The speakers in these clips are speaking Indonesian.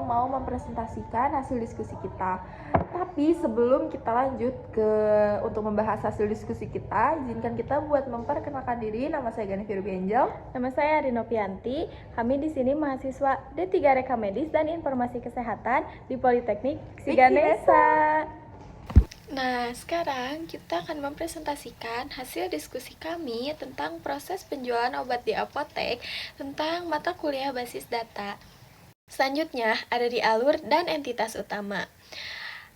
mau mempresentasikan hasil diskusi kita. Tapi sebelum kita lanjut untuk membahas hasil diskusi kita, izinkan kita buat memperkenalkan diri. Nama saya Gani Firubi Angel. Nama saya Rino Pianti. Kami di sini mahasiswa D3 Reka Medis dan Informasi Kesehatan di Politeknik Siganesa. Nah, sekarang kita akan mempresentasikan hasil diskusi kami tentang proses penjualan obat di apotek tentang mata kuliah basis data. Selanjutnya, ada di alur dan entitas utama.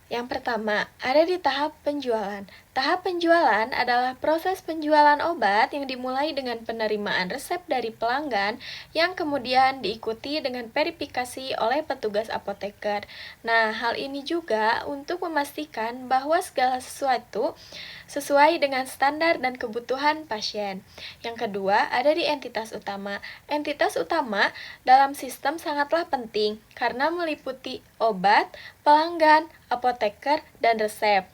Yang pertama, ada di tahap penjualan. Tahap penjualan adalah proses penjualan obat yang dimulai dengan penerimaan resep dari pelanggan yang kemudian diikuti dengan verifikasi oleh petugas apoteker. Nah, hal ini juga untuk memastikan bahwa segala sesuatu sesuai dengan standar dan kebutuhan pasien. Yang kedua, ada di entitas utama. Entitas utama dalam sistem sangatlah penting karena meliputi obat, pelanggan, apoteker, dan resep.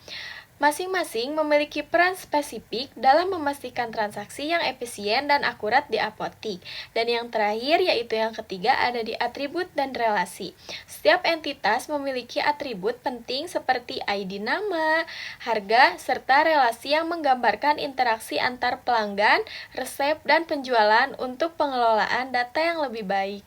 Masing-masing memiliki peran spesifik dalam memastikan transaksi yang efisien dan akurat di apotik. Dan yang terakhir, yaitu yang ketiga, ada di atribut dan relasi. Setiap entitas memiliki atribut penting seperti ID nama, harga, serta relasi yang menggambarkan interaksi antar pelanggan, resep, dan penjualan untuk pengelolaan data yang lebih baik.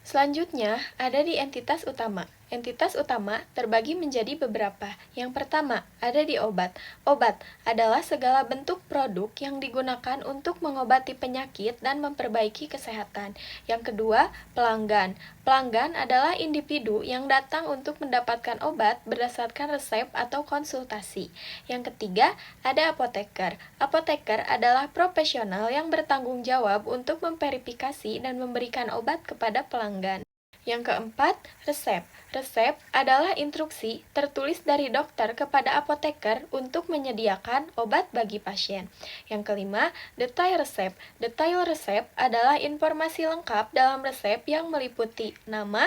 Selanjutnya, ada di entitas utama. Entitas utama terbagi menjadi beberapa. Yang pertama, ada di obat. Obat adalah segala bentuk produk yang digunakan untuk mengobati penyakit dan memperbaiki kesehatan. Yang kedua, pelanggan. Pelanggan adalah individu yang datang untuk mendapatkan obat berdasarkan resep atau konsultasi. Yang ketiga, ada apoteker. Apoteker adalah profesional yang bertanggung jawab untuk memverifikasi dan memberikan obat kepada pelanggan. Yang keempat, resep. Resep adalah instruksi tertulis dari dokter kepada apoteker untuk menyediakan obat bagi pasien. Yang kelima, detail resep. Detail resep adalah informasi lengkap dalam resep yang meliputi nama,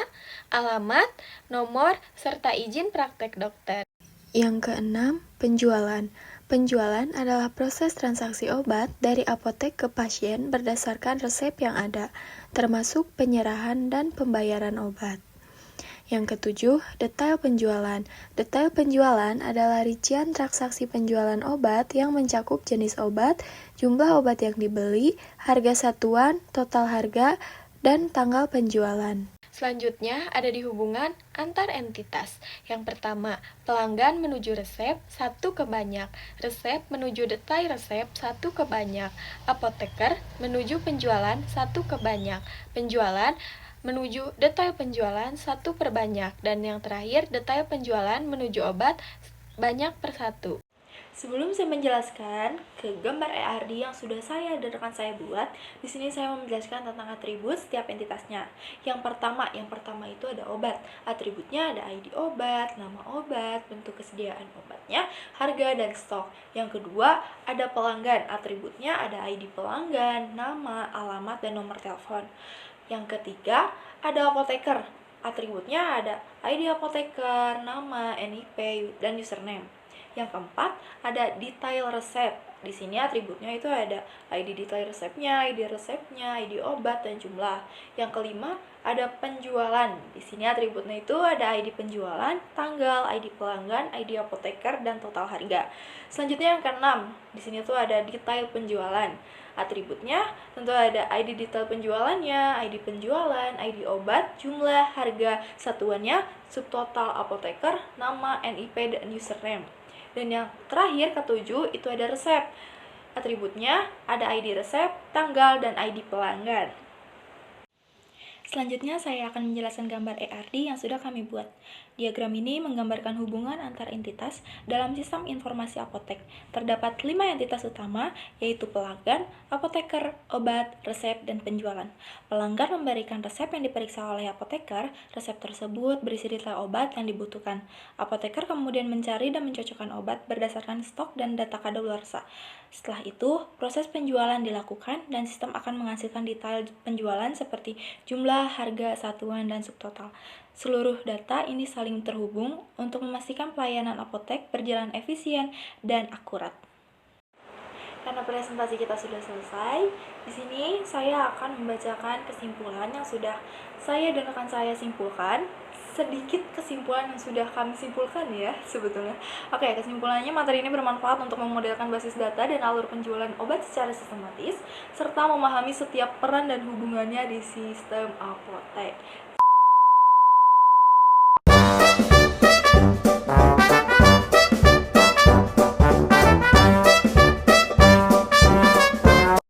alamat, nomor, serta izin praktek dokter. Yang keenam, penjualan. Penjualan adalah proses transaksi obat dari apotek ke pasien berdasarkan resep yang ada, termasuk penyerahan dan pembayaran obat. Yang ketujuh, detail penjualan. Detail penjualan adalah rincian transaksi penjualan obat yang mencakup jenis obat, jumlah obat yang dibeli, harga satuan, total harga, dan tanggal penjualan. Selanjutnya, ada di hubungan antar entitas. Yang pertama, pelanggan menuju resep, satu ke banyak. Resep menuju detail resep, satu ke banyak. Apoteker menuju penjualan, satu ke banyak. Penjualan menuju detail penjualan, satu per banyak. Dan yang terakhir, detail penjualan menuju obat, banyak per satu. Sebelum saya menjelaskan ke gambar ERD yang sudah saya dan rekan saya buat, di sini saya mau menjelaskan tentang atribut setiap entitasnya. Yang pertama itu ada obat. Atributnya ada ID obat, nama obat, bentuk kesediaan obatnya, harga, dan stok. Yang kedua, ada pelanggan. Atributnya ada ID pelanggan, nama, alamat, dan nomor telepon. Yang ketiga, ada apoteker. Atributnya ada ID apoteker, nama, NIP, dan username. Yang keempat, ada detail resep. Di sini atributnya itu ada ID detail resepnya, ID obat, dan jumlah. Yang kelima, ada penjualan. Di sini atributnya itu ada ID penjualan, tanggal, ID pelanggan, ID apoteker, dan total harga. Selanjutnya yang keenam, di sini tuh ada detail penjualan. Atributnya tentu ada ID detail penjualannya, ID penjualan, ID obat, jumlah, harga, satuannya, subtotal apoteker, nama, NIP, dan username. Dan yang terakhir, ketujuh, itu ada resep. Atributnya ada ID resep, tanggal, dan ID pelanggan. Selanjutnya saya akan menjelaskan gambar ERD yang sudah kami buat. Diagram ini menggambarkan hubungan antar entitas dalam sistem informasi apotek. Terdapat 5 entitas utama, yaitu pelanggan, apoteker, obat, resep, dan penjualan. Pelanggan memberikan resep yang diperiksa oleh apoteker. Resep tersebut berisi detail obat yang dibutuhkan. Apoteker kemudian mencari dan mencocokkan obat berdasarkan stok dan data kadaluarsa. Setelah itu, proses penjualan dilakukan dan sistem akan menghasilkan detail penjualan seperti jumlah, harga, satuan, dan subtotal. Seluruh data ini saling terhubung untuk memastikan pelayanan apotek berjalan efisien dan akurat. Karena presentasi kita sudah selesai, di sini saya akan membacakan kesimpulan yang sudah saya dan rekan saya simpulkan. Sedikit kesimpulan yang sudah kami simpulkan ya sebetulnya. Oke, kesimpulannya materi ini bermanfaat untuk memodelkan basis data dan alur penjualan obat secara sistematis serta memahami setiap peran dan hubungannya di sistem apotek.